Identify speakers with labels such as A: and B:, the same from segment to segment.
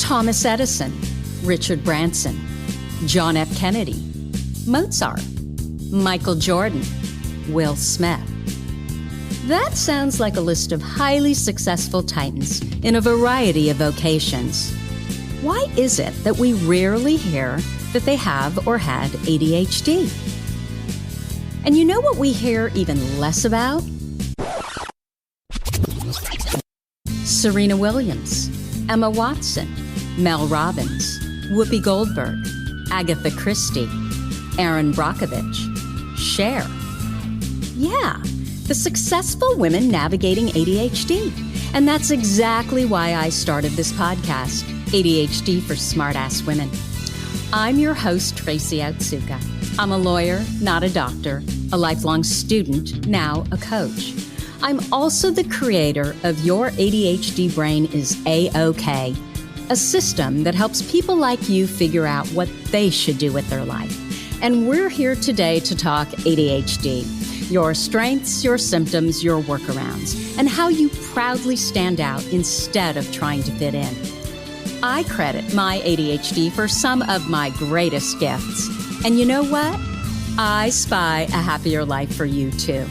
A: Thomas Edison, Richard Branson, John F. Kennedy, Mozart, Michael Jordan, Will Smith. That sounds like a list of highly successful titans in a variety of vocations. Why is it that we rarely hear that they have or had ADHD? And you know what we hear even less about? Serena Williams, Emma Watson, Mel Robbins, Whoopi Goldberg, Agatha Christie, Erin Brockovich, Cher. Yeah, the successful women navigating ADHD. And that's exactly why I started this podcast, ADHD for Smartass Women. I'm your host, Tracy Otsuka. I'm a lawyer, not a doctor, a lifelong student, now a coach. I'm also the creator of Your ADHD Brain is A-OK, a system that helps people like you figure out what they should do with their life. And we're here today to talk ADHD, your strengths, your symptoms, your workarounds, and how you proudly stand out instead of trying to fit in. I credit my ADHD for some of my greatest gifts. And you know what? I spy a happier life for you too.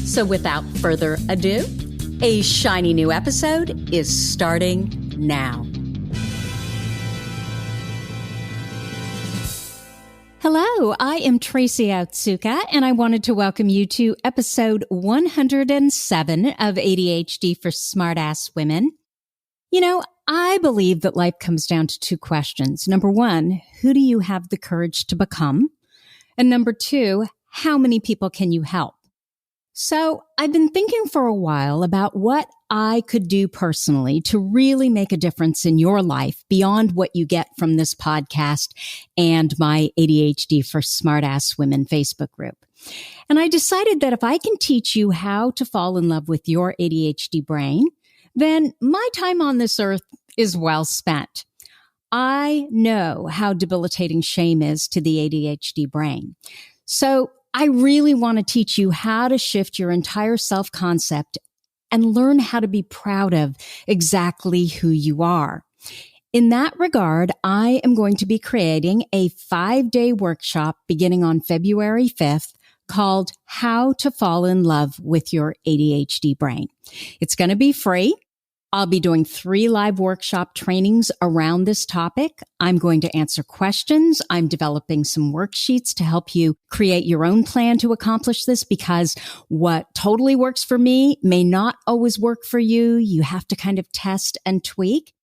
A: So without further ado, a shiny new episode is starting now. Hello, I am Tracy Otsuka, and I wanted to welcome you to episode 107 of ADHD for Smartass Women. You know, I believe that life comes down to two questions. Number one, who do you have the courage to become? And number two, how many people can you help? So I've been thinking for a while about what I could do personally to really make a difference in your life beyond what you get from this podcast and my ADHD for Smartass Women Facebook group. And I decided that if I can teach you how to fall in love with your ADHD brain, then my time on this earth is well spent. I know how debilitating shame is to the ADHD brain. So I really want to teach you how to shift your entire self-concept and learn how to be proud of exactly who you are. In that regard, I am going to be creating a 5-day workshop beginning on February 5th called How to Fall in Love with Your ADHD Brain. It's going to be free. I'll be doing 3 live workshop trainings around this topic. I'm going to answer questions. I'm developing some worksheets to help you create your own plan to accomplish this, because what totally works for me may not always work for you. You have to kind of test and tweak.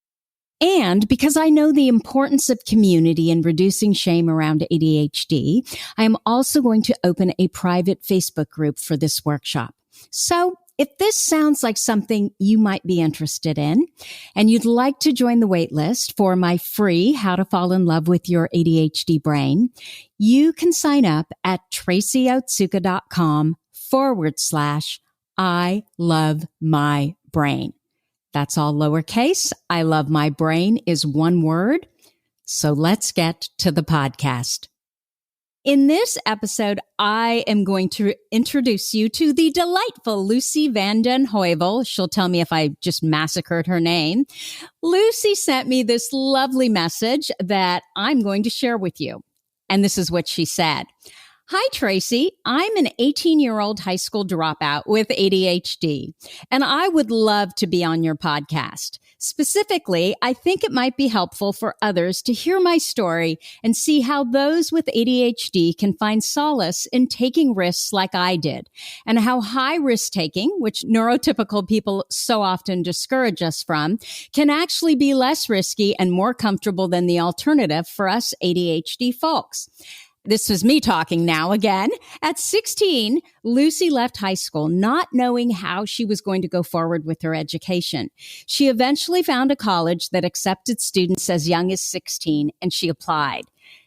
A: And because I know the importance of community in reducing shame around ADHD, I am also going to open a private Facebook group for this workshop. So if this sounds like something you might be interested in, and you'd like to join the wait list for my free How to Fall in Love with Your ADHD Brain, you can sign up at tracyotsuka.com/I love my brain. That's all lowercase. I love my brain is one word. So let's get to the podcast. In this episode, I am going to introduce you to the delightful Lucy van den Heuvel. She'll tell me if I just massacred her name. Lucy sent me this lovely message that I'm going to share with you. And this is what she said. Hi, Tracy. I'm an 18-year-old high school dropout with ADHD, and I would love to be on your podcast. Specifically, I think it might be helpful for others to hear my story and see how those with ADHD can find solace in taking risks like I did, and how high risk taking, which neurotypical people so often discourage us from, can actually be less risky and more comfortable than the alternative for us ADHD folks. This was me talking now again. At 16, Lucy left high school not knowing how she was going to go forward with her education. She eventually found a college that accepted students as young as 16, and she applied.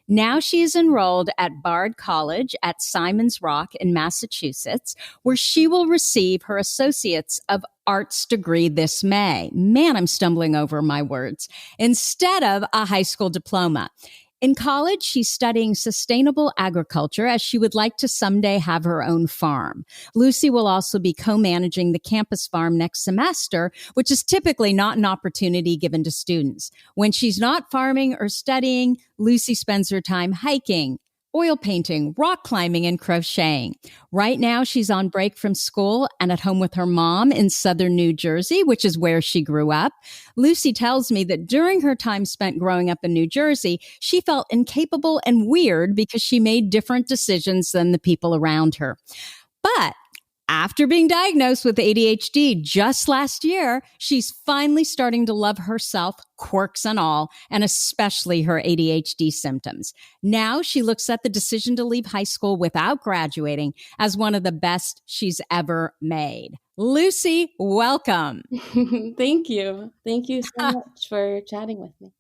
A: Now she is enrolled at Bard College at Simon's Rock in Massachusetts, where she will receive her Associates of Arts degree this May. Man, I'm stumbling over my words. Instead of a high school diploma. In college, she's studying sustainable agriculture as she would like to someday have her own farm. Lucy will also be co-managing the campus farm next semester, which is typically not an opportunity given to students. When she's not farming or studying, Lucy spends her time hiking, oil painting, rock climbing, and crocheting. Right now, she's on break from school and at home with her mom in southern New Jersey, which is where she grew up. Lucy tells me that during her time spent growing up in New Jersey, she felt incapable and weird because she made different decisions than the people around her. But after being diagnosed with ADHD just last year, she's finally starting to love herself, quirks and all, and especially her ADHD symptoms. Now she looks at the decision to leave high school without graduating as one of the best she's ever made. Lucy, welcome.
B: Thank you. Thank you so much for chatting with me.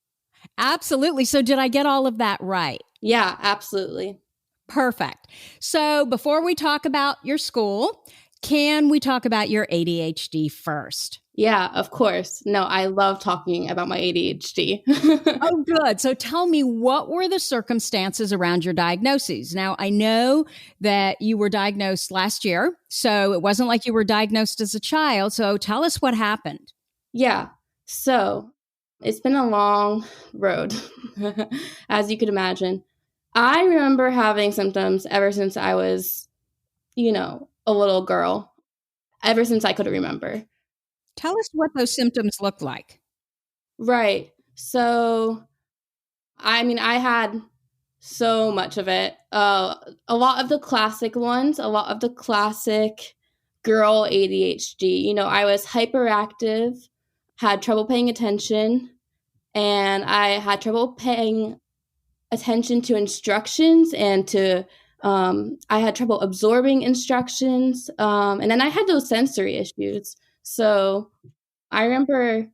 A: Absolutely. So did I get all of that right?
B: Yeah, absolutely.
A: Perfect. So before we talk about your school, can we talk about your ADHD first?
B: Yeah, of course. No, I love talking about my ADHD.
A: Oh, good. So tell me, what were the circumstances around your diagnoses? Now, I know that you were diagnosed last year, so it wasn't like you were diagnosed as a child. So tell us what happened.
B: Yeah. So it's been a long road, as you could imagine. I remember having symptoms ever since I was, a little girl, ever since I could remember.
A: Tell us what those symptoms look like.
B: Right. So, I had so much of it. A lot of the classic ones, a lot of the classic girl ADHD. I was hyperactive, had trouble paying attention, and I had trouble paying attention to instructions and I had trouble absorbing instructions. And then I had those sensory issues. So I remember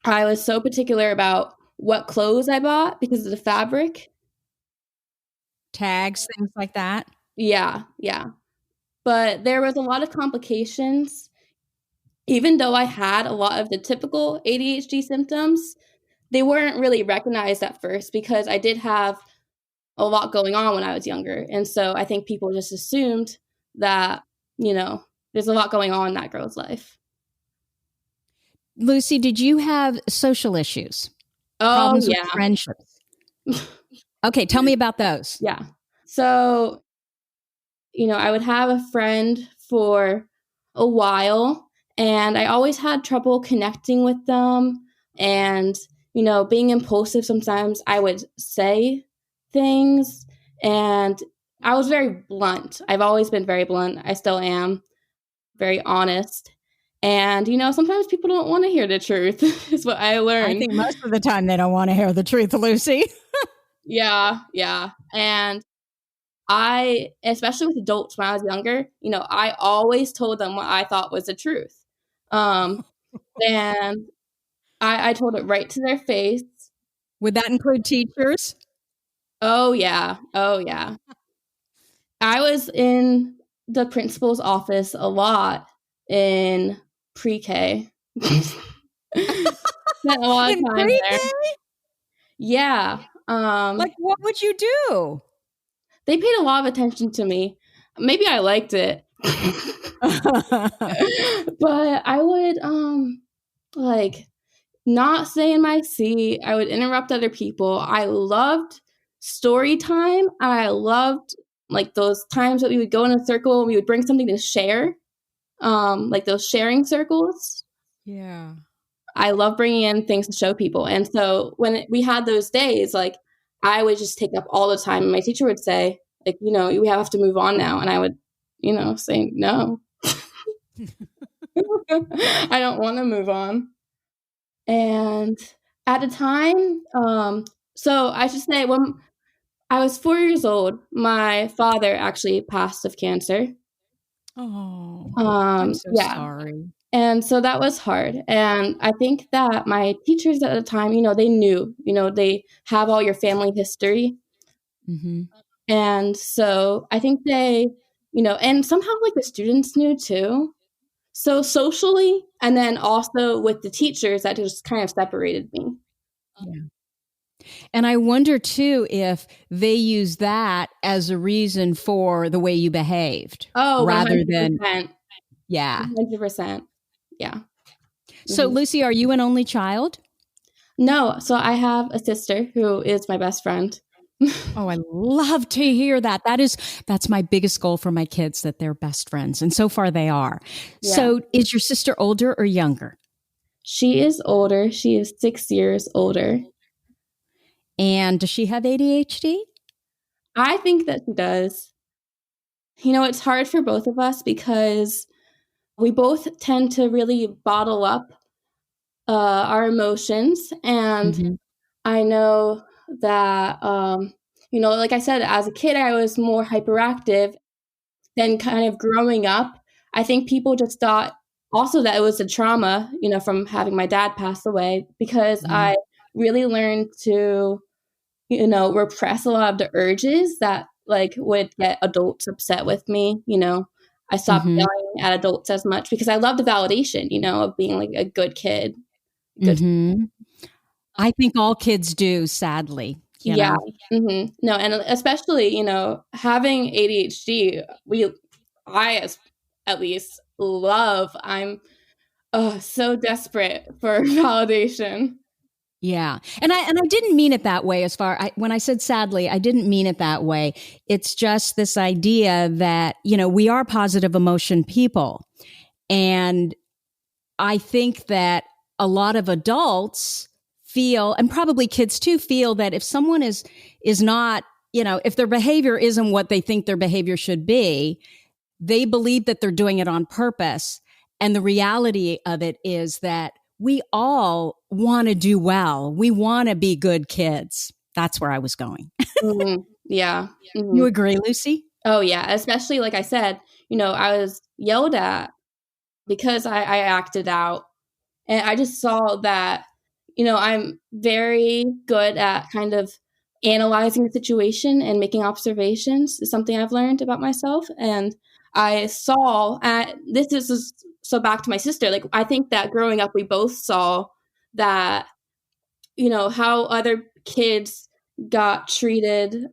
B: I was so particular about what clothes I bought because of the fabric.
A: Tags, things like that.
B: Yeah. But there was a lot of complications. Even though I had a lot of the typical ADHD symptoms, they weren't really recognized at first because I did have a lot going on when I was younger. And so I think people just assumed that, there's a lot going on in that girl's life.
A: Lucy, did you have social issues?
B: Oh,
A: Problems
B: yeah.
A: with friendships? Okay, tell me about those.
B: Yeah. So, I would have a friend for a while, and I always had trouble connecting with them. And, being impulsive, sometimes I would say things, and I was very blunt. I've always been very blunt. I still am very honest. And, sometimes people don't want to hear the truth is what I learned.
A: I think most of the time they don't want to hear the truth, Lucy.
B: Yeah. And I, especially with adults when I was younger, I always told them what I thought was the truth. And I told it right to their face.
A: Would that include teachers?
B: Oh, yeah. I was in the principal's office a lot in pre-K. Spent a lot of
A: In
B: time
A: pre-K?
B: there. Yeah.
A: Like, what would you do?
B: They paid a lot of attention to me. Maybe I liked it. But I would, not stay in my seat. I would interrupt other people. I loved story time. I loved, those times that we would go in a circle and we would bring something to share, those sharing circles.
A: Yeah.
B: I love bringing in things to show people. And so when we had those days, I would just take up all the time. And my teacher would say, we have to move on now. And I would, say, no. I don't want to move on. And at the time, so I should say when I was 4 years old, my father actually passed of cancer.
A: Oh, I'm so sorry.
B: And so that was hard. And I think that my teachers at the time, they knew, they have all your family history.
A: Mm-hmm.
B: And so I think they, and somehow the students knew too. So socially, and then also with the teachers, that just kind of separated me.
A: Yeah. And I wonder too if they use that as a reason for the way you behaved
B: Oh,
A: rather than,
B: 100%.
A: yeah.
B: 100%. Yeah.
A: So,
B: Mhm.
A: Lucy, are you an only child?
B: No, so I have a sister who is my best friend.
A: Oh, I love to hear that. That's my biggest goal for my kids, that they're best friends. And so far they are.
B: Yeah.
A: So is your sister older or younger?
B: She is older. She is 6 years older.
A: And does she have ADHD?
B: I think that she does. It's hard for both of us because we both tend to really bottle up our emotions. And
A: Mm-hmm.
B: I know that, like I said, as a kid, I was more hyperactive. Then kind of growing up, I think people just thought also that it was a trauma, from having my dad pass away, because I really learned to, repress a lot of the urges that like would get adults upset with me. I stopped
A: Mm-hmm.
B: yelling at adults as much because I love the validation, of being like a good kid. Good.
A: Mm-hmm. I think all kids do, sadly,
B: Yeah. No, and especially, having ADHD, at least I'm so desperate for validation.
A: Yeah. And I didn't mean it that way. When I said sadly, I didn't mean it that way. It's just this idea that, we are positive emotion people. And I think that a lot of adults feel, and probably kids too, feel that if someone is not, if their behavior isn't what they think their behavior should be, they believe that they're doing it on purpose. And the reality of it is that we all want to do well. We want to be good kids. That's where I was going.
B: Yeah.
A: You agree, Lucy?
B: Oh, yeah. Especially, like I said, I was yelled at because I acted out. And I just saw that, I'm very good at kind of analyzing the situation and making observations is something I've learned about myself. And I saw this is so back to my sister. Like, I think that growing up, we both saw that, how other kids got treated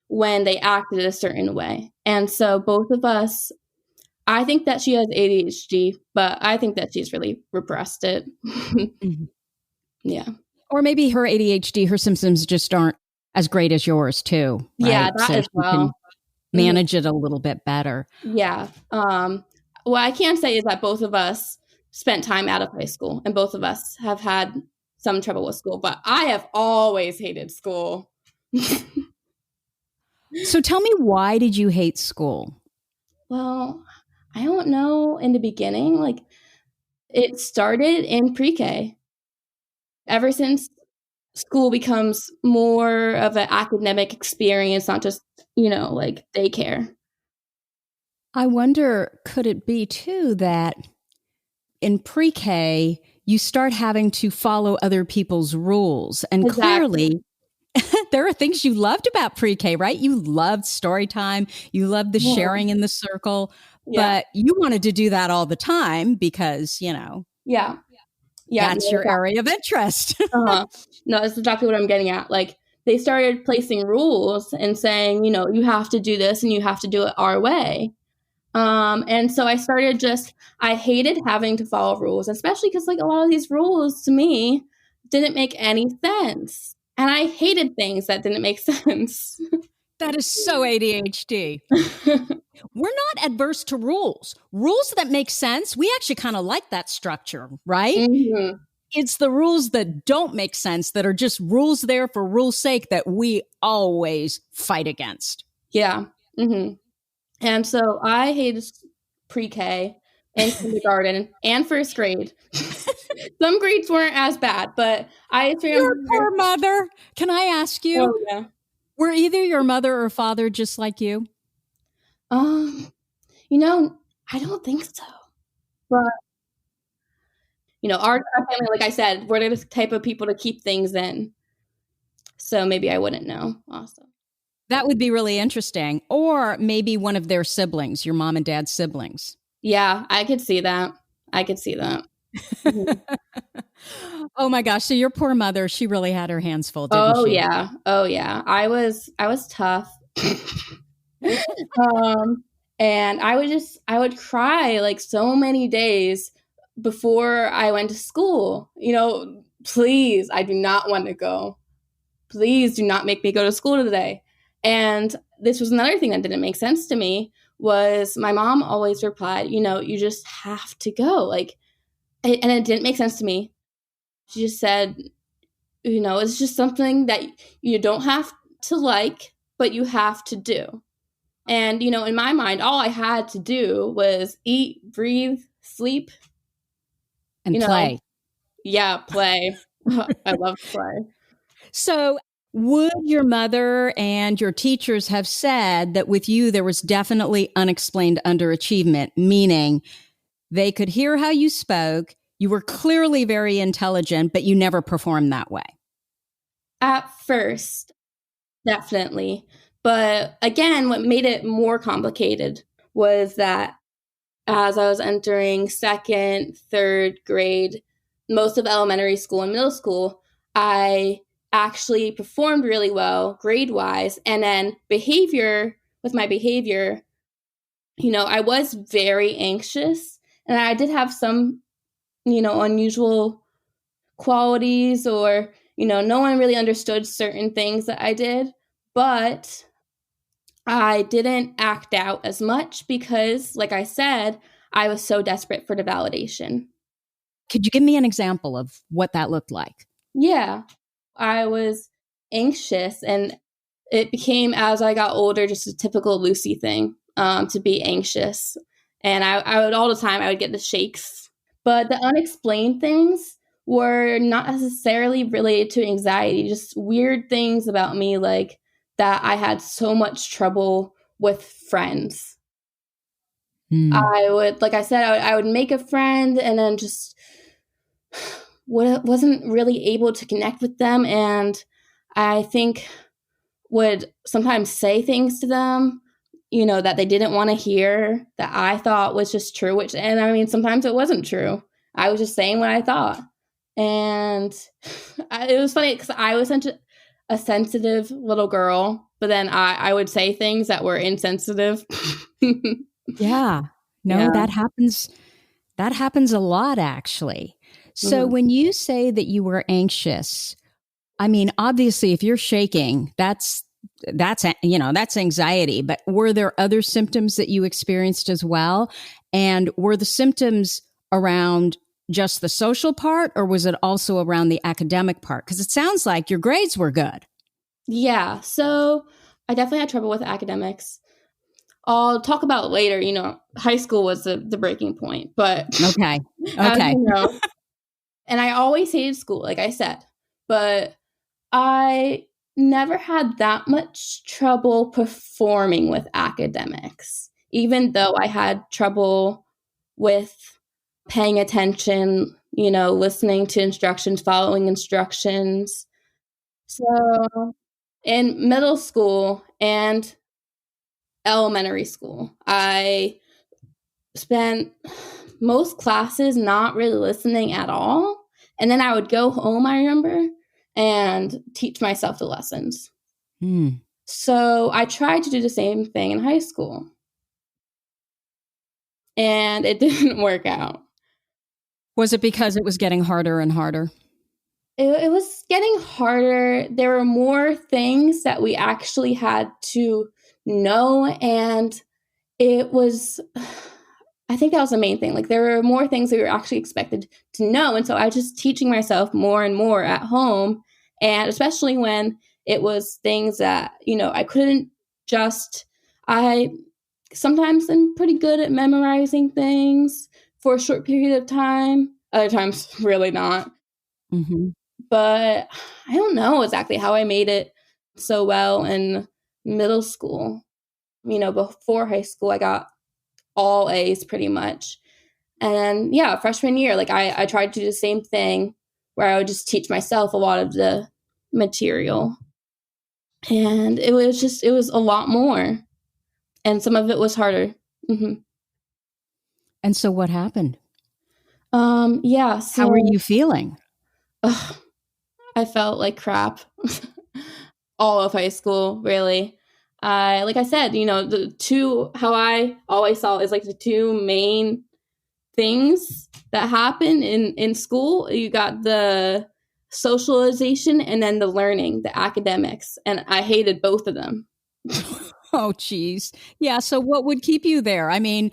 B: when they acted a certain way. And so both of us, I think that she has ADHD, but I think that she's really repressed it.
A: Mm-hmm.
B: Yeah.
A: Or maybe her ADHD, her symptoms just aren't as great as yours too, right?
B: Yeah, that
A: So
B: as
A: she
B: well.
A: can manage it a little bit better.
B: Yeah. What I can say is that both of us spent time out of high school, and both of us have had some trouble with school, but I have always hated school.
A: So tell me, why did you hate school?
B: Well, I don't know in the beginning. Like, it started in pre-K. Ever since school becomes more of an academic experience, not just, like daycare.
A: I wonder, could it be too that in pre-K, you start having to follow other people's rules? And
B: Exactly.
A: clearly, there are things you loved about pre-K, right? You loved story time. You loved the sharing in the circle,
B: Yeah.
A: but you wanted to do that all the time because,
B: Yeah.
A: that's your area of interest.
B: No, that's exactly what I'm getting at. Like, they started placing rules and saying, you have to do this and you have to do it our way. And so I hated having to follow rules, especially because like a lot of these rules to me didn't make any sense. And I hated things that didn't make sense.
A: That is so ADHD. We're not adverse to rules. Rules that make sense, we actually kind of like that structure, right?
B: Mm-hmm.
A: It's the rules that don't make sense, that are just rules there for rules' sake, that we always fight against.
B: Yeah. Mm-hmm. And so I hated pre-K and kindergarten and first grade. Some grades weren't as bad, but I just remember.
A: Your poor mother. Can I ask you?
B: Oh, yeah.
A: Were either your mother or father just like you?
B: I don't think so. But our family, like I said, we're the type of people to keep things in. So maybe I wouldn't know. Also,
A: That would be really interesting. Or maybe one of their siblings, your mom and dad's siblings.
B: yeah, I could see that. Mhm.
A: Oh my gosh. So your poor mother, she really had her hands full, didn't
B: Oh
A: she?
B: yeah. Oh yeah. I was tough. um and I would cry like so many days before I went to school. Please, I do not want to go. Please do not make me go to school today. And this was another thing that didn't make sense to me was my mom always replied, you just have to go. And it didn't make sense to me. She just said, it's just something that you don't have to like, but you have to do. And, in my mind, all I had to do was eat, breathe, sleep,
A: And
B: you know,
A: play.
B: yeah, play. I love to play.
A: So would your mother and your teachers have said that with you, there was definitely unexplained underachievement, meaning they could hear how you spoke. You were clearly very intelligent, but you never performed that way.
B: At first, definitely. But again, what made it more complicated was that as I was entering second, third grade, most of elementary school and middle school, I actually performed really well grade wise. And then with my behavior, I was very anxious and I did have some, unusual qualities or, no one really understood certain things that I did. But I didn't act out as much because, like I said, I was so desperate for the validation.
A: Could you give me an example of what that looked like?
B: Yeah, I was anxious, and it became as I got older just a typical Lucy thing to be anxious. And I would all the time, I would get the shakes. But the unexplained things were not necessarily related to anxiety, just weird things about me, like that I had so much trouble with friends. I would, like I said, I would make a friend and then just wasn't really able to connect with them. And I think would sometimes say things to them, that they didn't want to hear that I thought was just true, and I mean, sometimes it wasn't true. I was just saying what I thought. And it was funny because I was such a sensitive little girl, but then I would say things that were insensitive.
A: Yeah. No,
B: Yeah.
A: that happens. That happens a lot, actually. So
B: Mhm.
A: when you say that you were anxious, I mean, obviously, if you're shaking, that's anxiety. But were there other symptoms that you experienced as well? And were the symptoms around just the social part, or was it also around the academic part? Because it sounds like your grades were good.
B: Yeah. So I definitely had trouble with academics. I'll talk about later. High school was the breaking point, but
A: Okay.
B: as
A: Okay.
B: you know, and I always hated school, like I said, but I never had that much trouble performing with academics, even though I had trouble with paying attention, listening to instructions, following instructions. So in middle school and elementary school, I spent most classes not really listening at all. And then I would go home, I remember, and teach myself the lessons.
A: Hmm.
B: So I tried to do the same thing in high school, and it didn't work out.
A: Was it because it was getting harder and harder?
B: It was getting harder. There were more things that we actually had to know, and it was, I think that was the main thing. Like, there were more things that we were actually expected to know. And so I was just teaching myself more and more at home. And especially when it was things that, I couldn't just, I sometimes am pretty good at memorizing things for a short period of time. Other times, really not.
A: Mm-hmm.
B: But I don't know exactly how I made it so well in middle school. Before high school, I got all A's pretty much. And yeah, freshman year, like I tried to do the same thing where I would just teach myself a lot of the material. And it was a lot more. And some of it was harder. Mm-hmm.
A: And so what happened?
B: Yeah.
A: How
B: So
A: are you feeling?
B: ugh, I felt like crap all of high school, really. Like I said, the two, how I always saw it is like the two main things that happen in school. You got the socialization and then the learning, the academics. And I hated both of them.
A: Oh, geez. Yeah. So, what would keep you there? I mean,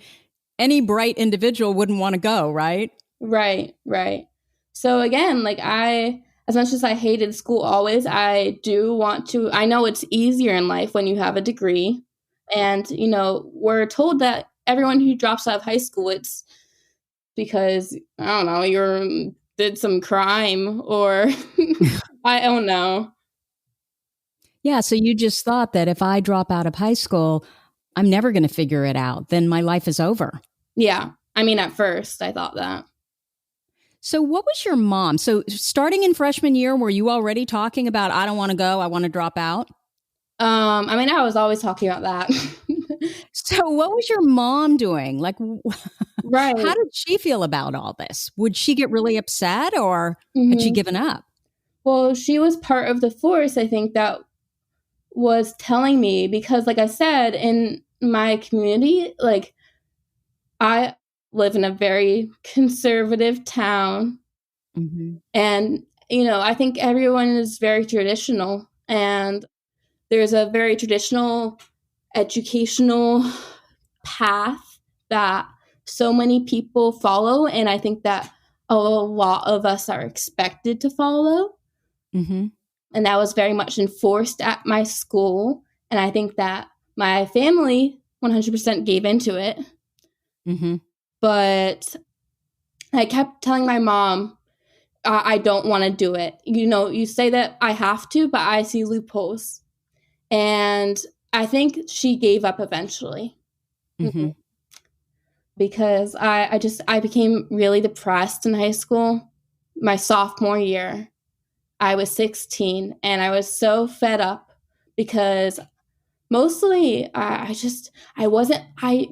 A: any bright individual wouldn't want to go, right?
B: Right, right. So again, like as much as I hated school always, I do want to, I know it's easier in life when you have a degree. And, we're told that everyone who drops out of high school, it's because, I don't know, did some crime or I don't know.
A: Yeah. So, you just thought that if I drop out of high school, I'm never going to figure it out. Then my life is over.
B: Yeah. I mean, at first I thought that.
A: So, what was your mom? So, starting in freshman year, were you already talking about, I don't want to go, I want to drop out?
B: I mean, I was always talking about that.
A: So, what was your mom doing? Like, how
B: Right.
A: did she feel about all this? Would she get really upset or had she
B: Hmm.
A: given up?
B: Well, she was part of the force, I think, that was telling me because like I said in my community, like I live in a very conservative town
A: Mm-hmm.
B: and I think everyone is very traditional and there's a very traditional educational path that so many people follow and I think that a lot of us are expected to follow.
A: Mm-hmm.
B: And that was very much enforced at my school. And I think that my family 100% gave into it.
A: Mm-hmm.
B: But I kept telling my mom, I don't want to do it. You say that I have to, but I see loopholes. And I think she gave up eventually.
A: Mm-hmm.
B: Mhm. Because I became really depressed in high school. My sophomore year, I was 16 and I was so fed up because mostly I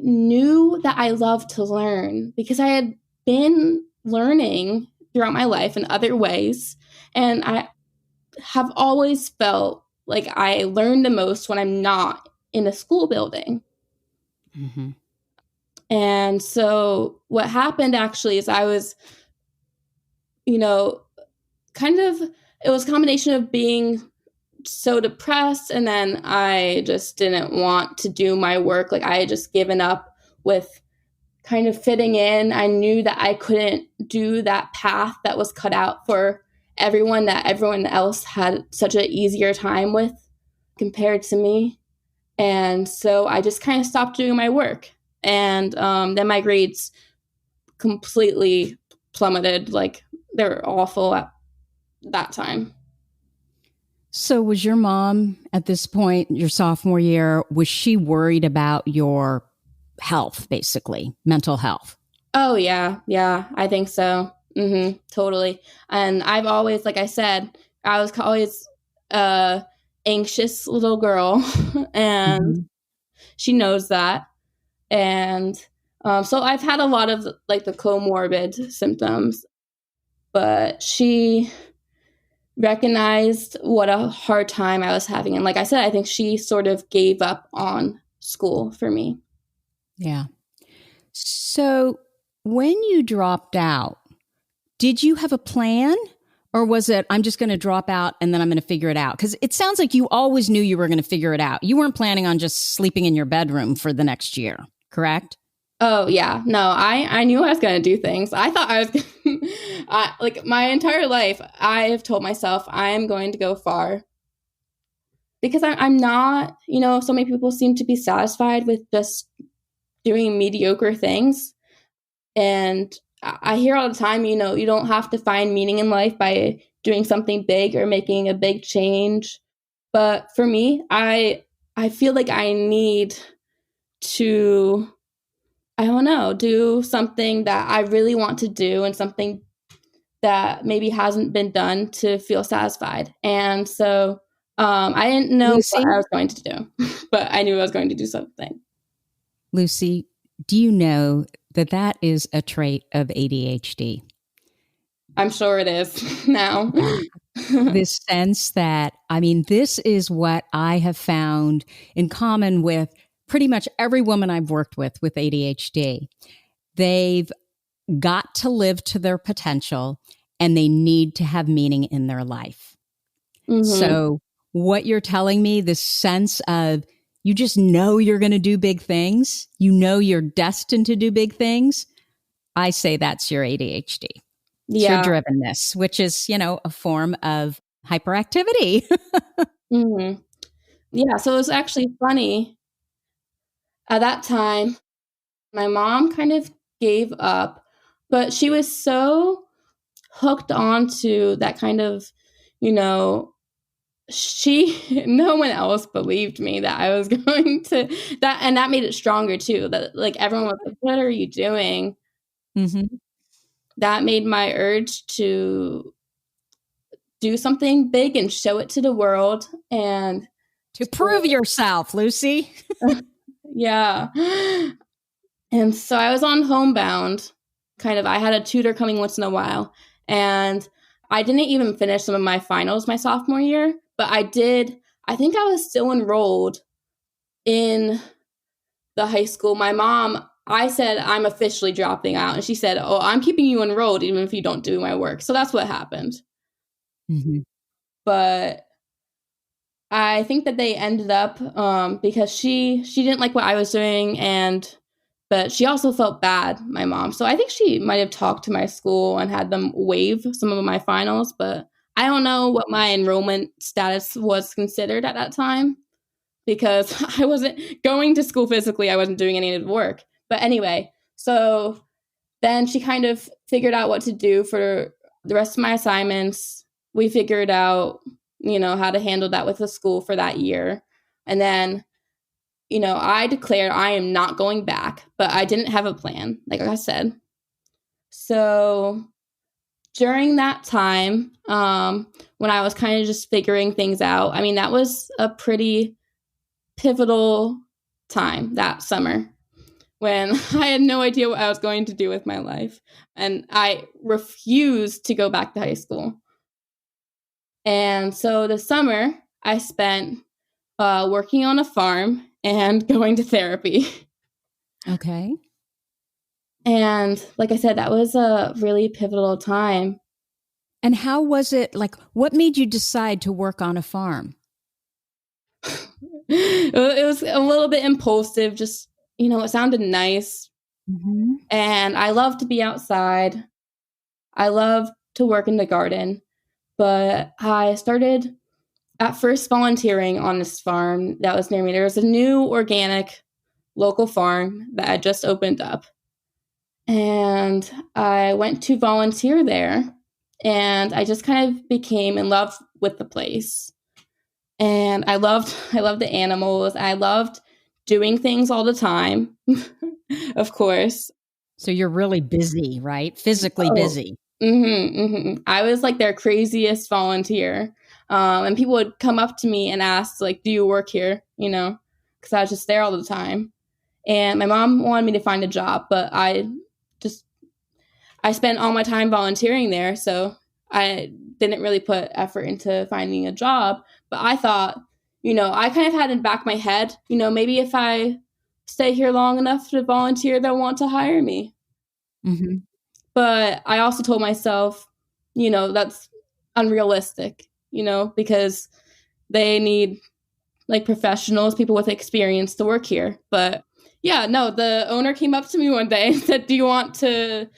B: knew that I loved to learn because I had been learning throughout my life in other ways. And I have always felt like I learn the most when I'm not in a school building.
A: Mm-hmm.
B: And so what happened actually is I was, you know, kind of, it was a combination of being so depressed and then I just didn't want to do my work. Like I had just given up with kind of fitting in. I knew that I couldn't do that path that was cut out for everyone, that everyone else had such an easier time with compared to me. And so I just kind of stopped doing my work. And then my grades completely plummeted. Like they were awful at that time.
A: So, was your mom at this point, your sophomore year, was she worried about your health, basically, mental health?
B: Oh yeah, yeah, I think so. Totally. And I've always, like I said, I was always a anxious little girl, and
A: Mm-hmm.
B: she knows that. And so I've had a lot of like the comorbid symptoms, but she recognized what a hard time I was having, and like I said, I think she sort of gave up on school for me.
A: Yeah. So, when you dropped out, did you have a plan? Or was it, I'm just going to drop out and then I'm going to figure it out? Because it sounds like you always knew you were going to figure it out. You weren't planning on just sleeping in your bedroom for the next year, correct?
B: Oh yeah, no, I knew I was gonna do things. I thought I was, like my entire life, I have told myself I am going to go far because I'm not. So many people seem to be satisfied with just doing mediocre things, and I hear all the time, you don't have to find meaning in life by doing something big or making a big change. But for me, I feel like I need to, I don't know, do something that I really want to do and something that maybe hasn't been done to feel satisfied. And so I didn't know what
A: Lucy?
B: I was going to do, but I knew I was going to do something.
A: Lucy, do you know that that is a trait of ADHD?
B: I'm sure it is now.
A: Yeah. This sense that, I mean, this is what I have found in common with pretty much every woman I've worked with ADHD. They've got to live to their potential and they need to have meaning in their life. So what you're telling me, this sense of you just know you're going to do big things, you know you're destined to do big things, I say that's your ADHD. It's your drivenness, which is, a form of hyperactivity.
B: Yeah, so it was actually funny. At that time, my mom kind of gave up, but she was so hooked on to that kind of, no one else believed me that I was going to that, and that made it stronger too, that like everyone was like, what are you doing? That made my urge to do something big and show it to the world and
A: to prove yourself, Lucy.
B: Yeah. And so I was on homebound, kind of. I had a tutor coming once in a while, and I didn't even finish some of my finals my sophomore year, but I think I was still enrolled in the high school. My mom, I said, I'm officially dropping out, and she said, oh, I'm keeping you enrolled even if you don't do my work. So that's what happened. But I think that they ended up because she didn't like what I was doing, but she also felt bad, my mom. So I think she might have talked to my school and had them waive some of my finals, but I don't know what my enrollment status was considered at that time because I wasn't going to school physically. I wasn't doing any of the work. But anyway, so then she kind of figured out what to do for the rest of my assignments. We figured out, how to handle that with the school for that year. And then, I declared I am not going back, but I didn't have a plan, like I said. So during that time, when I was kind of just figuring things out, I mean, that was a pretty pivotal time that summer when I had no idea what I was going to do with my life. And I refused to go back to high school. And so the summer I spent working on a farm and going to therapy.
A: Okay.
B: And like I said, that was a really pivotal time.
A: And how was it, like, what made you decide to work on a farm?
B: It was a little bit impulsive, just, it sounded nice. And I love to be outside. I love to work in the garden. But I started at first volunteering on this farm that was near me. There was a new organic local farm that had just opened up. And I went to volunteer there. And I just kind of became in love with the place. And I loved the animals. I loved doing things all the time, of course.
A: So you're really busy, right? Physically busy.
B: I was like their craziest volunteer. And people would come up to me and ask, like, do you work here? Because I was just there all the time. And my mom wanted me to find a job, but I spent all my time volunteering there. So I didn't really put effort into finding a job. But I thought, I kind of had in the back of my head, maybe if I stay here long enough to volunteer, they'll want to hire me. But I also told myself, that's unrealistic, because they need like professionals, people with experience to work here. But yeah, no, the owner came up to me one day and said, do you want to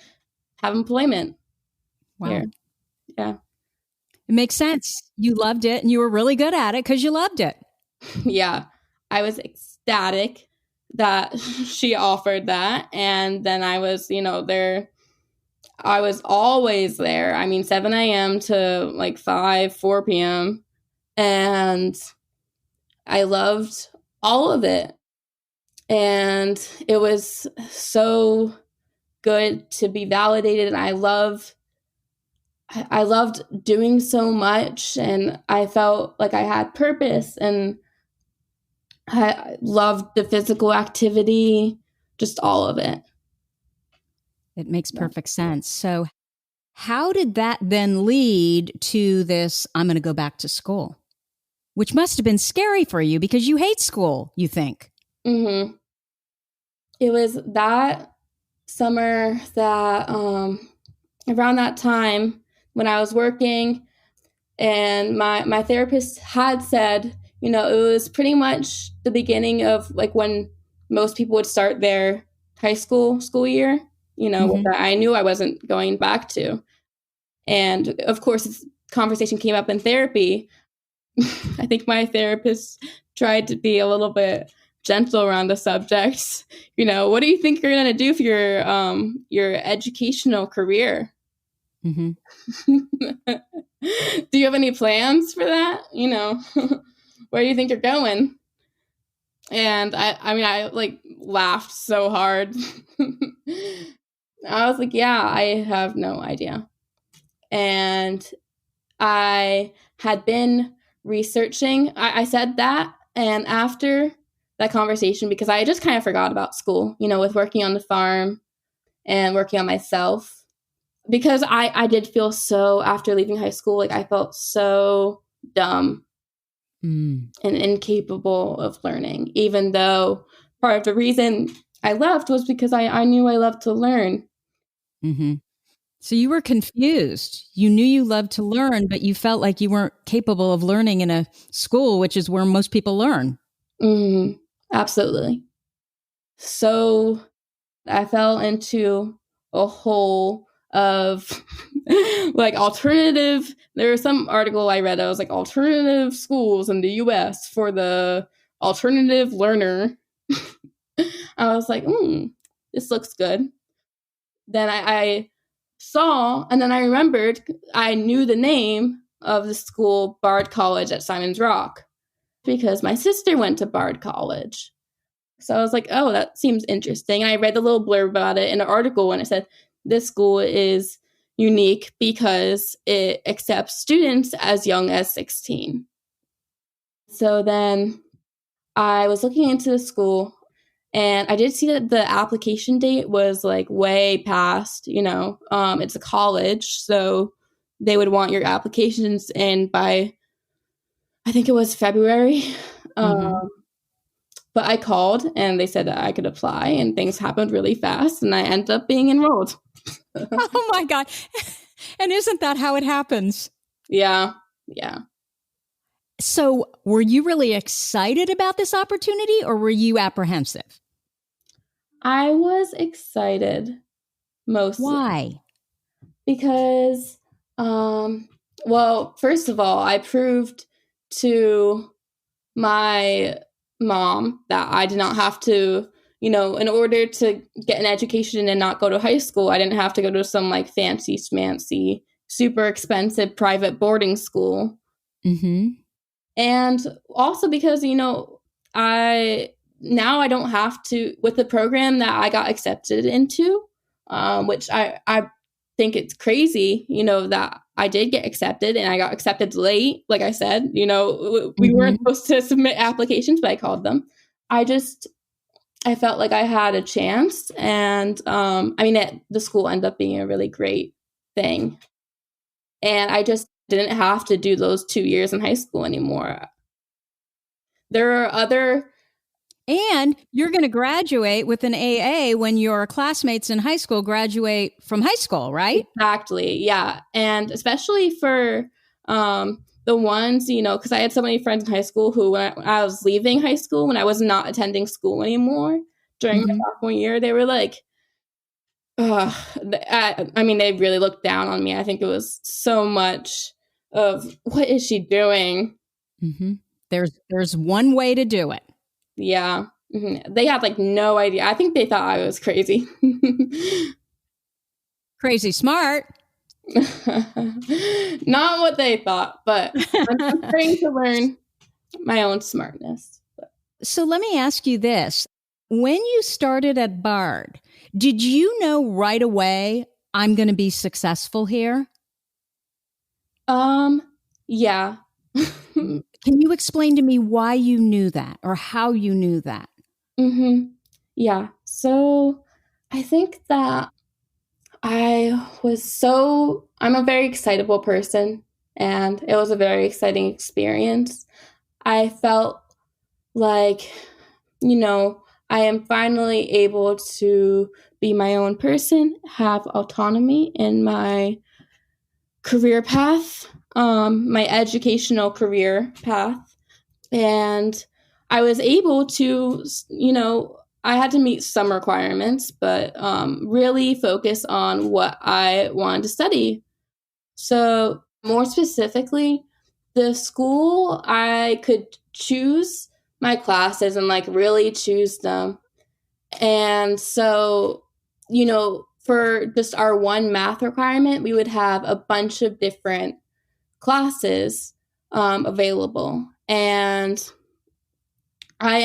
B: have employment here? Yeah.
A: It makes sense. You loved it and you were really good at it because you loved it.
B: Yeah. I was ecstatic that she offered that. And then I was, there. I was always there. I mean, 7 a.m. to like 4 p.m. And I loved all of it. And it was so good to be validated. And I loved doing so much. And I felt like I had purpose. And I loved the physical activity, just all of it.
A: It makes perfect sense. So how did that then lead to this, I'm going to go back to school, which must have been scary for you because you hate school, you think?
B: Mm-hmm. It was that summer that around that time when I was working, and my therapist had said, it was pretty much the beginning of like when most people would start their high school year, that I knew I wasn't going back to. And of course, this conversation came up in therapy. I think my therapist tried to be a little bit gentle around the subject. What do you think you're going to do for your educational career?
A: Mm-hmm.
B: Do you have any plans for that? Where do you think you're going? And I like laughed so hard. I was like, yeah, I have no idea. And I had been researching. I said that. And after that conversation, because I just kind of forgot about school, with working on the farm and working on myself, because I did feel so, after leaving high school, like I felt so dumb and incapable of learning, even though part of the reason I left was because I knew I loved to learn.
A: Mm-hmm. So you were confused. You knew you loved to learn, but you felt like you weren't capable of learning in a school, which is where most people learn.
B: Mm-hmm. Absolutely. So I fell into a hole of like alternative. There was some article I read that was like alternative schools in the US for the alternative learner. I was like, this looks good. Then I saw, and then I remembered, I knew the name of the school, Bard College at Simon's Rock, because my sister went to Bard College. So I was like, oh, that seems interesting. And I read the little blurb about it in an article, and it said this school is unique because it accepts students as young as 16. So then I was looking into the school, and I did see that the application date was like way past, it's a college. So they would want your applications in by, I think it was February. But I called and they said that I could apply, and things happened really fast, and I ended up being enrolled.
A: Oh my God. And isn't that how it happens?
B: Yeah.
A: So were you really excited about this opportunity, or were you apprehensive?
B: I was excited mostly.
A: Why?
B: Because, well, first of all, I proved to my mom that I did not have to, in order to get an education and not go to high school, I didn't have to go to some like fancy schmancy, super expensive private boarding school.
A: Mm-hmm.
B: And also because, I don't have to, with the program that I got accepted into, which I think it's crazy, that I did get accepted, and I got accepted late. Like I said, we weren't supposed to submit applications, but I called them. I felt like I had a chance. And the school ended up being a really great thing. And I just didn't have to do those 2 years in high school anymore. There are other...
A: And you're going to graduate with an AA when your classmates in high school graduate from high school, right?
B: Exactly. Yeah. And especially for the ones, because I had so many friends in high school who, when I was leaving high school, when I was not attending school anymore during my sophomore year, they were like, they really looked down on me. I think it was so much of, what is she doing?
A: Mm-hmm. There's one way to do it.
B: Yeah. Mm-hmm. They had like no idea. I think they thought I was crazy.
A: Crazy smart.
B: Not what they thought, but I'm trying to learn my own smartness.
A: So let me ask you this. When you started at Bard, did you know right away, I'm going to be successful here?
B: Yeah.
A: Can you explain to me why you knew that, or how you knew that?
B: Mm-hmm. Yeah. So I think that I'm a very excitable person, and it was a very exciting experience. I felt like, I am finally able to be my own person, have autonomy in my career path, my educational career path. And I was able to, I had to meet some requirements, but really focus on what I wanted to study. So, more specifically, the school, I could choose my classes and really choose them. And so, for just our one math requirement, we would have a bunch of different classes available. And I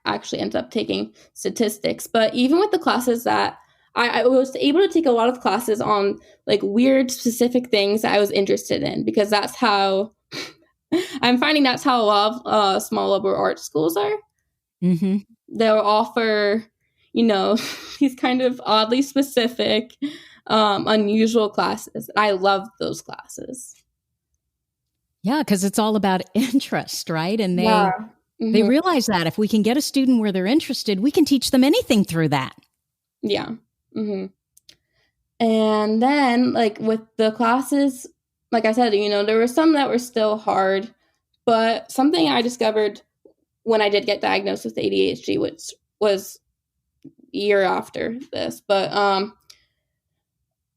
B: actually ended up taking statistics. But even with the classes that I was able to take a lot of classes on weird specific things that I was interested in, because that's how I'm finding that's how a lot of small liberal arts schools are.
A: Mm-hmm.
B: They'll offer, these kind of oddly specific, unusual classes. I love those classes.
A: Yeah, because it's all about interest, right? And they
B: Mm-hmm.
A: realize that if we can get a student where they're interested, we can teach them anything through that.
B: Yeah. Mm-hmm. And then, with the classes, like I said, there were some that were still hard, but something I discovered when I did get diagnosed with ADHD, which was a year after this, but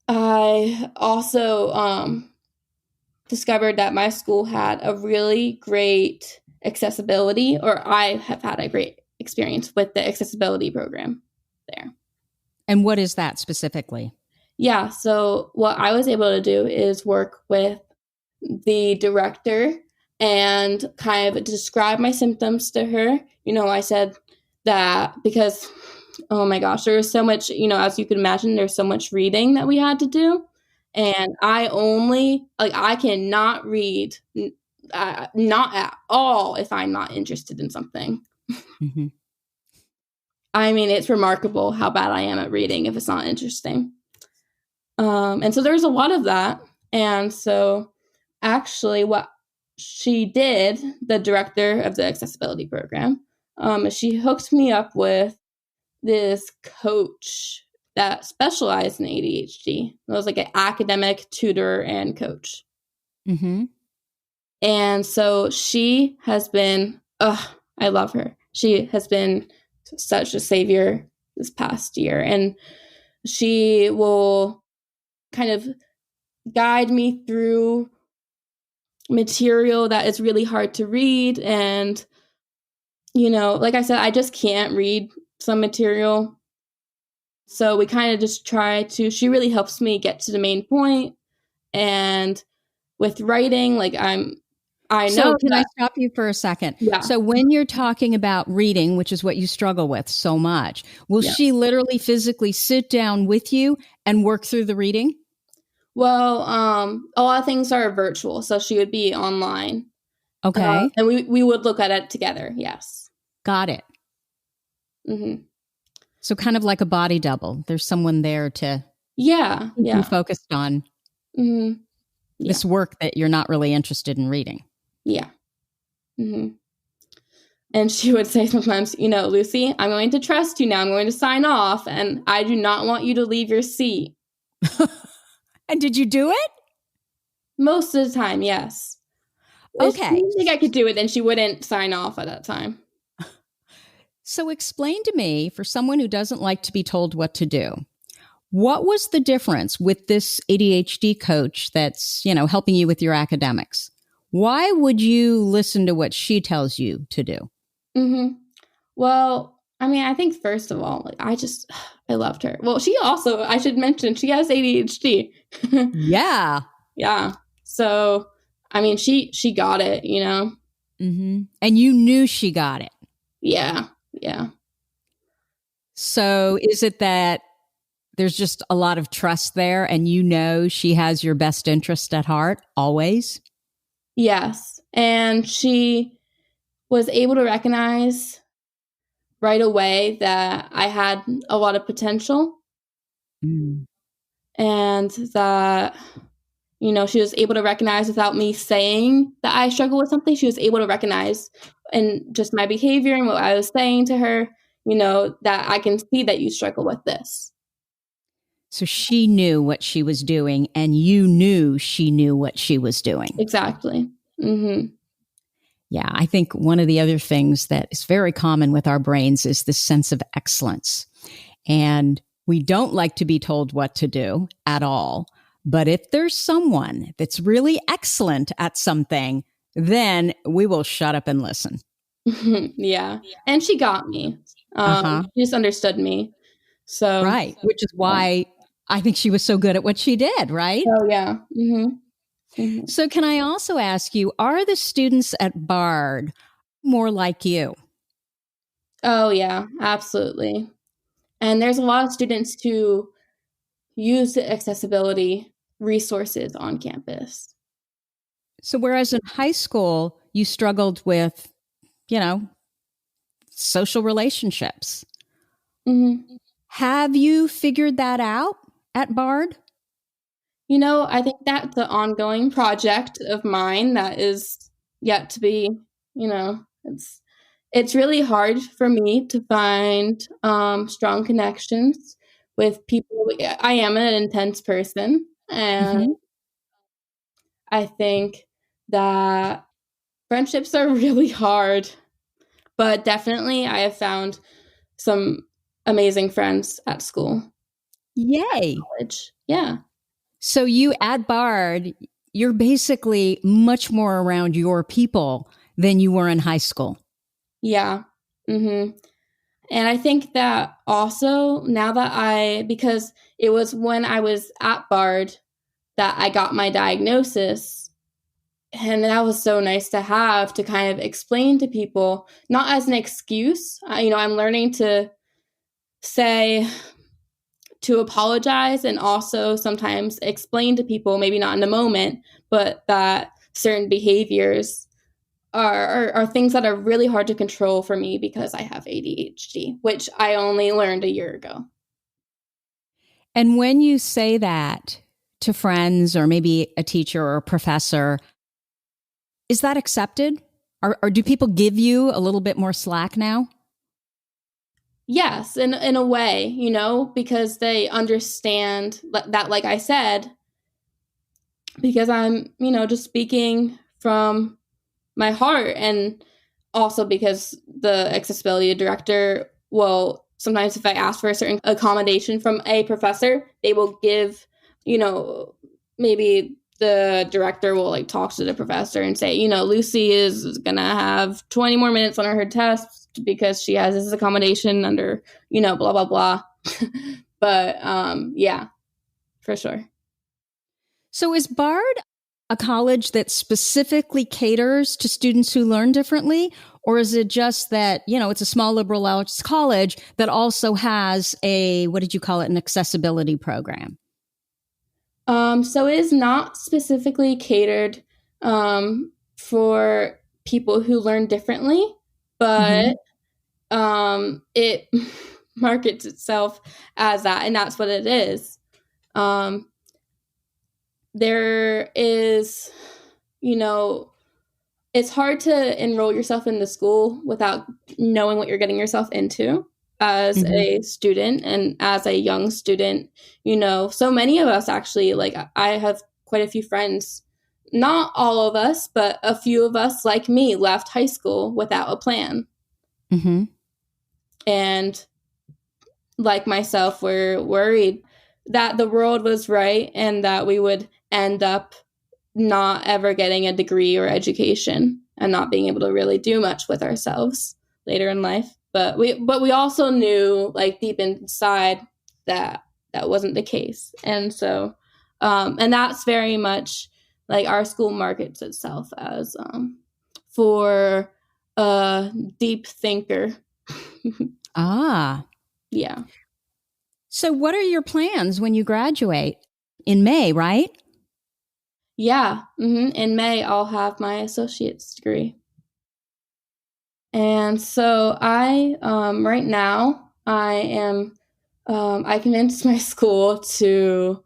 B: I also discovered that my school had a really great accessibility, or I have had a great experience with the accessibility program there.
A: And what is that specifically?
B: Yeah, so what I was able to do is work with the director and kind of describe my symptoms to her. I said that because, oh my gosh, there was so much, as you can imagine, there's so much reading that we had to do. And I cannot read, not at all, if I'm not interested in something.
A: Mm-hmm.
B: I mean, it's remarkable how bad I am at reading if it's not interesting. And so there's a lot of that. And so actually what she did, the director of the accessibility program, she hooked me up with this coach that specialized in ADHD. It was like an academic tutor and coach.
A: Mm-hmm.
B: And so she has been, I love her. She has been such a savior this past year. And she will kind of guide me through material that is really hard to read. And, like I said, I just can't read some material. So we kind of just she really helps me get to the main point. And with writing, I know.
A: So can I stop you for a second?
B: Yeah.
A: So when you're talking about reading, which is what you struggle with so much, will she literally physically sit down with you and work through the reading?
B: Well, a lot of things are virtual, so she would be online.
A: Okay.
B: And we would look at it together. Yes.
A: Got it.
B: Mm-hmm.
A: So kind of like a body double. There's someone there to
B: keep
A: you focused on this work that you're not really interested in reading.
B: Yeah. Mm-hmm. And she would say sometimes, Lucy, I'm going to trust you now. I'm going to sign off, and I do not want you to leave your seat.
A: And did you do it?
B: Most of the time, yes.
A: Okay.
B: If she didn't think I could do it, then she wouldn't sign off at that time.
A: So explain to me, for someone who doesn't like to be told what to do, what was the difference with this ADHD coach that's, helping you with your academics? Why would you listen to what she tells you to do?
B: Mm-hmm. Well, I mean, I think first of all, I loved her. Well, she also, I should mention, she has ADHD.
A: Yeah.
B: Yeah. So, I mean, she got it,
A: Mm-hmm. And you knew she got it.
B: Yeah. Yeah.
A: So is it that there's just a lot of trust there and she has your best interest at heart always?
B: Yes. And she was able to recognize right away that I had a lot of potential.
A: Mm.
B: and that, she was able to recognize without me saying that I struggle with something. She was able to recognize in just my behavior and what I was saying to her, that I can see that you struggle with this.
A: So she knew what she was doing, and you knew she knew what she was doing.
B: Exactly. Mm-hmm.
A: Yeah, I think one of the other things that is very common with our brains is this sense of excellence. And we don't like to be told what to do at all. But if there's someone that's really excellent at something, then we will shut up and listen.
B: Yeah. And she got me. She just understood me. So
A: right. Which is why I think she was so good at what she did, right?
B: Oh, yeah. Mm-hmm.
A: Mm-hmm. So can I also ask you, are the students at Bard more like you?
B: Oh, yeah, absolutely. And there's a lot of students who use the accessibility resources on campus.
A: So whereas in high school, you struggled with, social relationships. Mm-hmm. Have you figured that out at Bard?
B: I think that's an ongoing project of mine that is yet to be, it's really hard for me to find strong connections with people. I am an intense person, and I think that friendships are really hard, but definitely I have found some amazing friends at school.
A: Yay.
B: College. Yeah.
A: So you at Bard, you're basically much more around your people than you were in high school.
B: Yeah. Mm-hmm. And I think that also now that because it was when I was at Bard that I got my diagnosis. And that was so nice to have to kind of explain to people, not as an excuse. I'm learning to apologize and also sometimes explain to people, maybe not in the moment, but that certain behaviors are things that are really hard to control for me because I have ADHD, which I only learned a year ago.
A: And when you say that to friends or maybe a teacher or a professor, is that accepted? Or do people give you a little bit more slack now?
B: Yes, in a way, because they understand that, like I said, because I'm, just speaking from my heart, and also because the accessibility director will sometimes, if I ask for a certain accommodation from a professor, they will give, maybe the director will talk to the professor and say, Lucy is going to have 20 more minutes on her test because she has this accommodation under, blah, blah, blah. But yeah, for sure.
A: So is Bard a college that specifically caters to students who learn differently? Or is it just that, it's a small liberal arts college that also has what did you call it, an accessibility program?
B: So it is not specifically catered for people who learn differently, but it markets itself as that, and that's what it is. There is, it's hard to enroll yourself in the school without knowing what you're getting yourself into as a student and as a young student. So many of us actually, I have quite a few friends, not all of us, but a few of us like me left high school without a plan. And like myself, we're worried that the world was right and that we would end up not ever getting a degree or education and not being able to really do much with ourselves later in life. But we also knew deep inside that wasn't the case. And so, and that's very much our school markets itself as for a deep thinker. Yeah.
A: So what are your plans when you graduate? In May, right?
B: Yeah. In May, I'll have my associate's degree. And so I, right now, I convinced my school to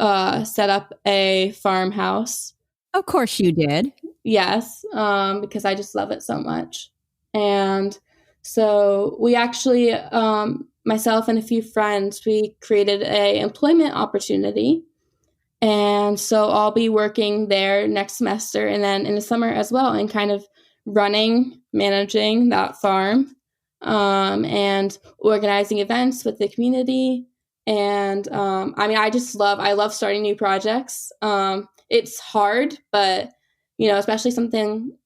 B: set up a farmhouse.
A: Of course you did.
B: Yes, because I just love it so much. And so we actually, myself and a few friends, we created a employment opportunity. And so I'll be working there next semester and then in the summer as well, and kind of managing that farm, and organizing events with the community. And I love starting new projects. It's hard, but, especially something,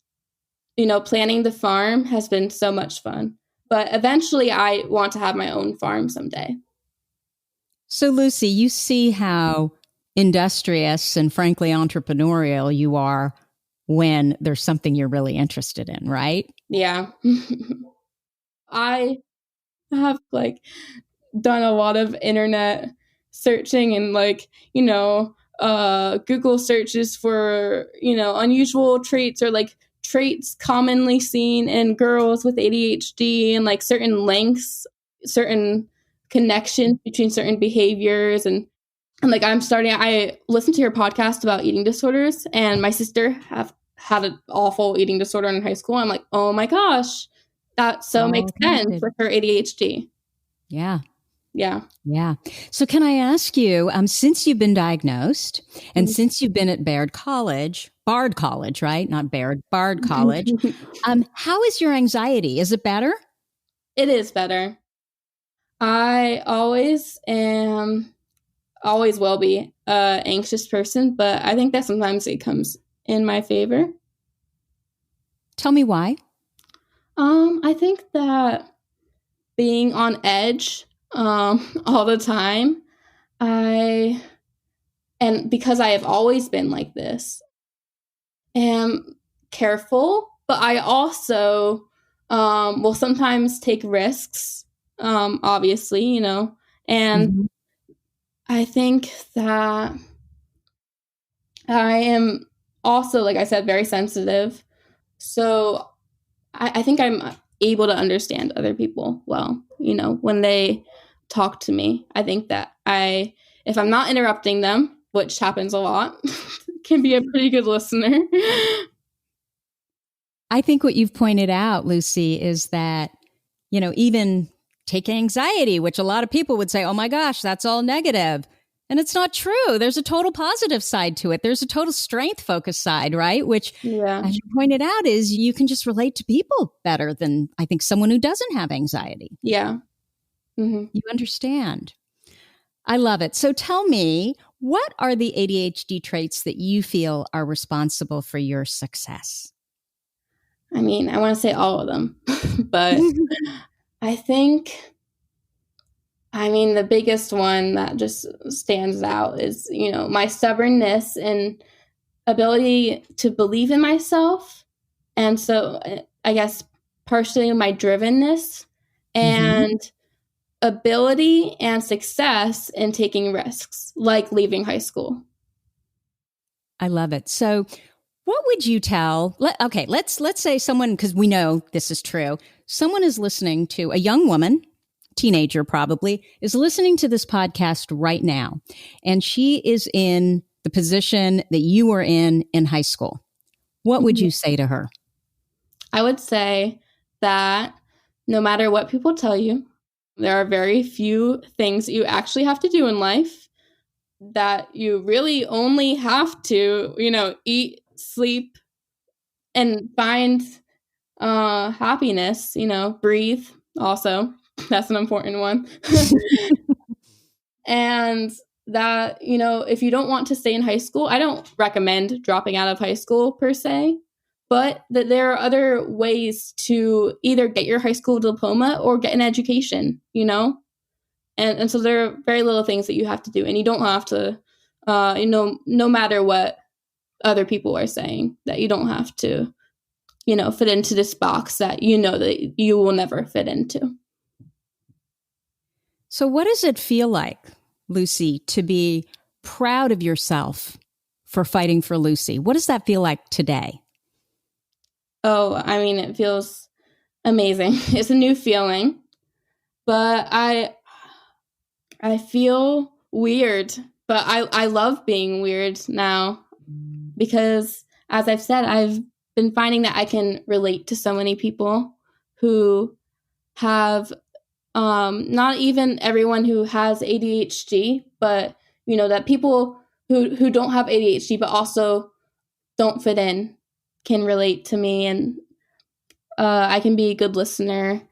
B: planning the farm has been so much fun. But eventually I want to have my own farm someday.
A: So, Lucy, you see how industrious and frankly entrepreneurial you are when there's something you're really interested in, right?
B: Yeah. I have done a lot of internet searching and Google searches for, unusual traits or traits commonly seen in girls with ADHD, and certain links, certain connections between certain behaviors. And I listened to your podcast about eating disorders, and my sister had an awful eating disorder in high school. I'm like, oh my gosh, that makes sense with her ADHD.
A: Yeah.
B: Yeah.
A: Yeah. So can I ask you, since you've been diagnosed and since you've been at Bard College, right? Not Bard College. How is your anxiety? Is it better?
B: It is better. I always will be an anxious person, but I think that sometimes it comes in my favor.
A: Tell me why.
B: I think that being on edge all the time, and because I have always been like this, am careful, but I also will sometimes take risks, obviously, and I think that I am also, like I said, very sensitive. So I think I'm able to understand other people well, when they talk to me. I think that if I'm not interrupting them, which happens a lot, can be a pretty good listener.
A: I think what you've pointed out, Lucy, is that, even take anxiety, which a lot of people would say, oh my gosh, that's all negative. And it's not true. There's a total positive side to it. There's a total strength focused side, right? Which, as you pointed out, is you can just relate to people better than I think someone who doesn't have anxiety.
B: Yeah. Mm-hmm.
A: You understand. I love it. So tell me, what are the ADHD traits that you feel are responsible for your success?
B: I mean, I want to say all of them, but I think, the biggest one that just stands out is, my stubbornness and ability to believe in myself. And so I guess partially my drivenness and ability and success in taking risks, like leaving high school.
A: I love it. So what would you tell? Let's say someone, because we know this is true, someone is listening to, a young woman, teenager probably, is listening to this podcast right now, and she is in the position that you were in high school. What would you say to her?
B: I would say that no matter what people tell you, there are very few things that you actually have to do in life, that you really only have to, eat, sleep, and find happiness, breathe also. That's an important one. And that, if you don't want to stay in high school, I don't recommend dropping out of high school per se, but that there are other ways to either get your high school diploma or get an education, And so there are very little things that you have to do, and you don't have to, no matter what other people are saying, that you don't have to, fit into this box that that you will never fit into.
A: So what does it feel like, Lucy, to be proud of yourself for fighting for Lucy? What does that feel like today?
B: Oh, it feels amazing. It's a new feeling, but I feel weird But I love being weird now because, as I've said, I've been finding that I can relate to so many people who have, not even everyone who has ADHD, but, that people who don't have ADHD but also don't fit in can relate to me, and I can be a good listener.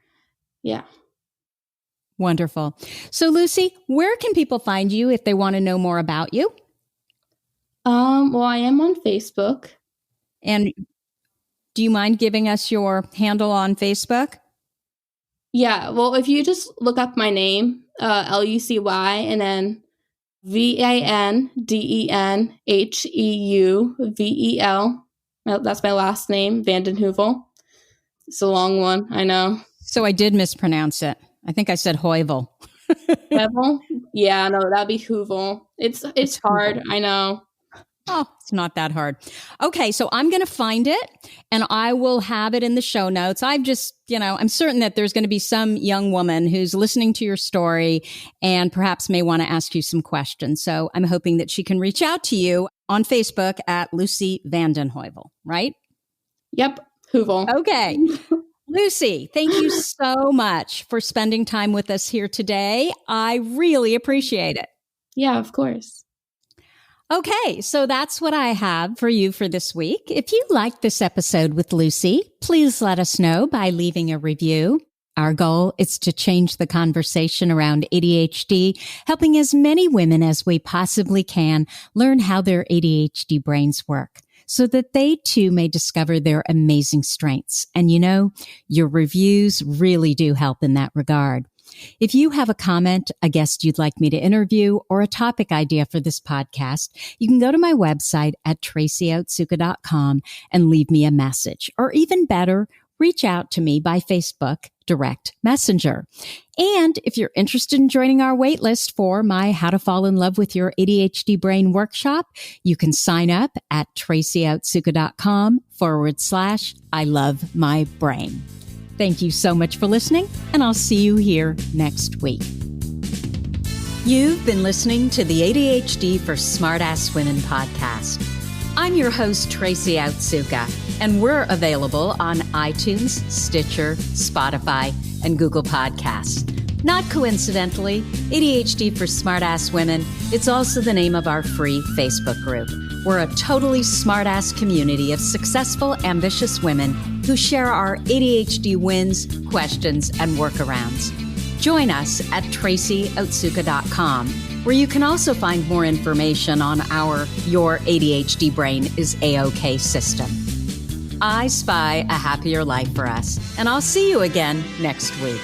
B: Yeah.
A: Wonderful. So, Lucy, where can people find you if they want to know more about you?
B: Well, I am on Facebook.
A: And do you mind giving us your handle on Facebook?
B: Yeah. Well, if you just look up my name, Lucy, and then VandenHeuvel. That's my last name, Heuvel. It's a long one, I know.
A: So I did mispronounce it. I think I said Heuvel.
B: Heuvel? Yeah, no, that'd be Heuvel. It's hard, Heuvel. I know.
A: Oh, it's not that hard. Okay, so I'm going to find it and I will have it in the show notes. I'm certain that there's going to be some young woman who's listening to your story and perhaps may want to ask you some questions. So I'm hoping that she can reach out to you on Facebook at Lucy Heuvel, right?
B: Yep, Heuvel.
A: Okay. Lucy, thank you so much for spending time with us here today. I really appreciate it.
B: Yeah, of course.
A: Okay, so that's what I have for you for this week. If you liked this episode with Lucy, please let us know by leaving a review. Our goal is to change the conversation around ADHD, helping as many women as we possibly can learn how their ADHD brains work, so that they too may discover their amazing strengths. And your reviews really do help in that regard. If you have a comment, a guest you'd like me to interview, or a topic idea for this podcast, you can go to my website at tracyotsuka.com and leave me a message. Or even better, reach out to me by Facebook direct messenger. And if you're interested in joining our waitlist for my How to Fall in Love with Your ADHD Brain workshop, you can sign up at tracyotsuka.com/I love my brain. Thank you so much for listening, and I'll see you here next week. You've been listening to the ADHD for Smartass Women podcast. I'm your host, Tracy Otsuka, and we're available on iTunes, Stitcher, Spotify, and Google Podcasts. Not coincidentally, ADHD for Smartass Women, it's also the name of our free Facebook group. We're a totally smartass community of successful, ambitious women who share our ADHD wins, questions, and workarounds. Join us at tracyotsuka.com, where you can also find more information on our Your ADHD Brain is A-OK system. I spy a happier life for us, and I'll see you again next week.